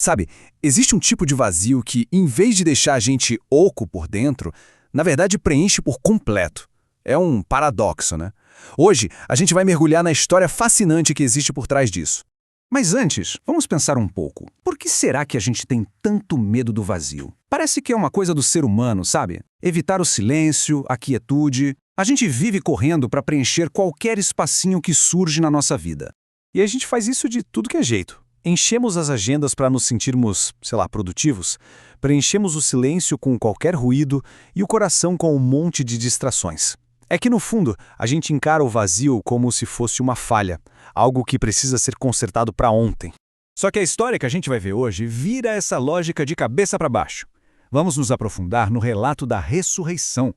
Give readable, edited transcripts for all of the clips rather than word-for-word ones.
Sabe, existe um tipo de vazio que, em vez de deixar a gente oco por dentro, na verdade preenche por completo. É um paradoxo, né? Hoje, a gente vai mergulhar na história fascinante que existe por trás disso. Mas antes, vamos pensar um pouco. Por que será que a gente tem tanto medo do vazio? Parece que é uma coisa do ser humano, sabe? Evitar o silêncio, a quietude. A gente vive correndo para preencher qualquer espacinho que surge na nossa vida. E a gente faz isso de tudo que é jeito. Enchemos as agendas para nos sentirmos, sei lá, produtivos. Preenchemos o silêncio com qualquer ruído e o coração com um monte de distrações. É que, no fundo, a gente encara o vazio como se fosse uma falha, algo que precisa ser consertado para ontem. Só que a história que a gente vai ver hoje vira essa lógica de cabeça para baixo. Vamos nos aprofundar no relato da ressurreição.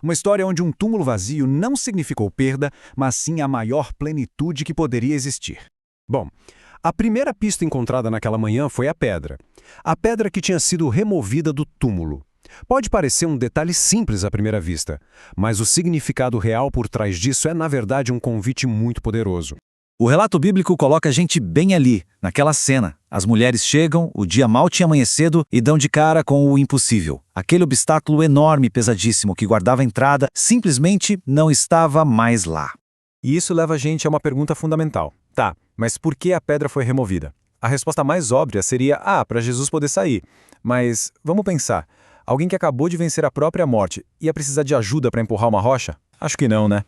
Uma história onde um túmulo vazio não significou perda, mas sim a maior plenitude que poderia existir. Bom, a primeira pista encontrada naquela manhã foi a pedra. A pedra que tinha sido removida do túmulo. Pode parecer um detalhe simples à primeira vista, mas o significado real por trás disso é, na verdade, um convite muito poderoso. O relato bíblico coloca a gente bem ali, naquela cena. As mulheres chegam, o dia mal tinha amanhecido e dão de cara com o impossível. Aquele obstáculo enorme e pesadíssimo que guardava a entrada simplesmente não estava mais lá. E isso leva a gente a uma pergunta fundamental. Tá, mas por que a pedra foi removida? A resposta mais óbvia seria, para Jesus poder sair. Mas vamos pensar. Alguém que acabou de vencer a própria morte ia precisar de ajuda para empurrar uma rocha? Acho que não, né?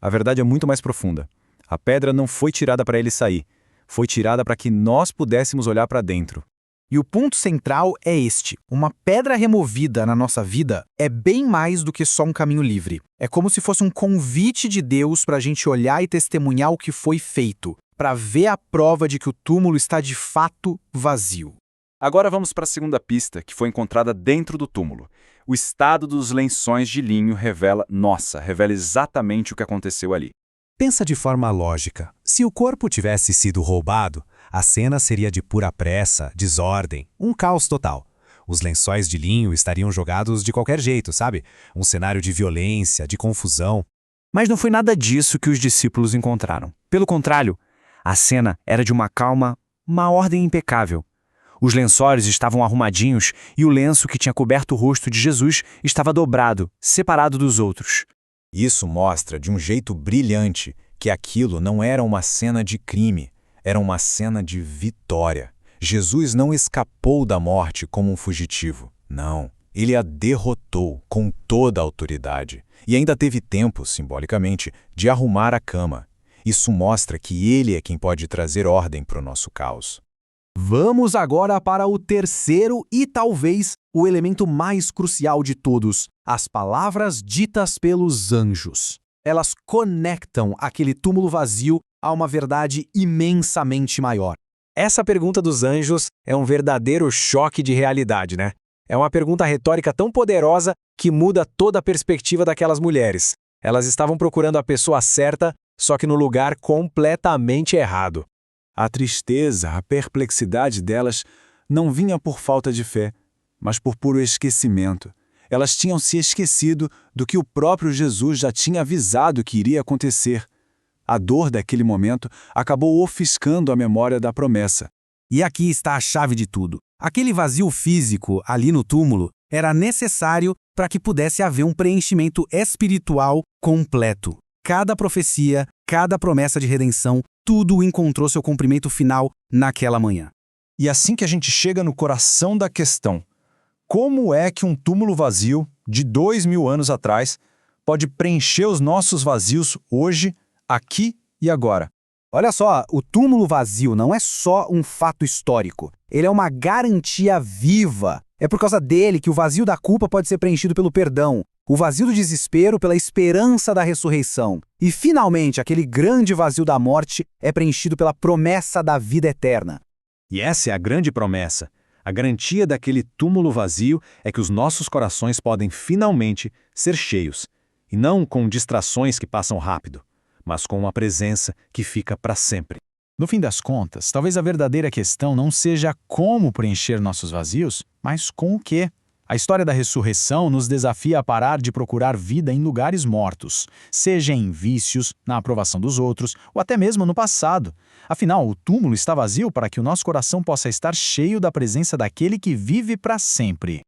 A verdade é muito mais profunda. A pedra não foi tirada para ele sair. Foi tirada para que nós pudéssemos olhar para dentro. E o ponto central é este. Uma pedra removida na nossa vida é bem mais do que só um caminho livre. É como se fosse um convite de Deus para a gente olhar e testemunhar o que foi feito, para ver a prova de que o túmulo está de fato vazio. Agora vamos para a segunda pista, que foi encontrada dentro do túmulo. O estado dos lençóis de linho revela exatamente o que aconteceu ali. Pensa de forma lógica. Se o corpo tivesse sido roubado, a cena seria de pura pressa, desordem, um caos total. Os lençóis de linho estariam jogados de qualquer jeito, sabe? Um cenário de violência, de confusão. Mas não foi nada disso que os discípulos encontraram. Pelo contrário, a cena era de uma calma, uma ordem impecável. Os lençóis estavam arrumadinhos e o lenço que tinha coberto o rosto de Jesus estava dobrado, separado dos outros. Isso mostra de um jeito brilhante que aquilo não era uma cena de crime, era uma cena de vitória. Jesus não escapou da morte como um fugitivo. Não, ele a derrotou com toda a autoridade. E ainda teve tempo, simbolicamente, de arrumar a cama. Isso mostra que ele é quem pode trazer ordem para o nosso caos. Vamos agora para o terceiro e talvez o elemento mais crucial de todos, as palavras ditas pelos anjos. Elas conectam aquele túmulo vazio a uma verdade imensamente maior. Essa pergunta dos anjos é um verdadeiro choque de realidade, né? É uma pergunta retórica tão poderosa que muda toda a perspectiva daquelas mulheres. Elas estavam procurando a pessoa certa, só que no lugar completamente errado. A tristeza, a perplexidade delas não vinha por falta de fé, mas por puro esquecimento. Elas tinham se esquecido do que o próprio Jesus já tinha avisado que iria acontecer. A dor daquele momento acabou ofuscando a memória da promessa. E aqui está a chave de tudo. Aquele vazio físico ali no túmulo era necessário para que pudesse haver um preenchimento espiritual completo. Cada profecia, cada promessa de redenção, tudo encontrou seu cumprimento final naquela manhã. E assim que a gente chega no coração da questão, como é que um túmulo vazio, de 2000 anos atrás, pode preencher os nossos vazios hoje, aqui e agora? Olha só, o túmulo vazio não é só um fato histórico. Ele é uma garantia viva. É por causa dele que o vazio da culpa pode ser preenchido pelo perdão, o vazio do desespero pela esperança da ressurreição. E, finalmente, aquele grande vazio da morte é preenchido pela promessa da vida eterna. E essa é a grande promessa. A garantia daquele túmulo vazio é que os nossos corações podem finalmente ser cheios, e não com distrações que passam rápido, mas com uma presença que fica para sempre. No fim das contas, talvez a verdadeira questão não seja como preencher nossos vazios, mas com o quê? A história da ressurreição nos desafia a parar de procurar vida em lugares mortos, seja em vícios, na aprovação dos outros ou até mesmo no passado. Afinal, o túmulo está vazio para que o nosso coração possa estar cheio da presença daquele que vive para sempre.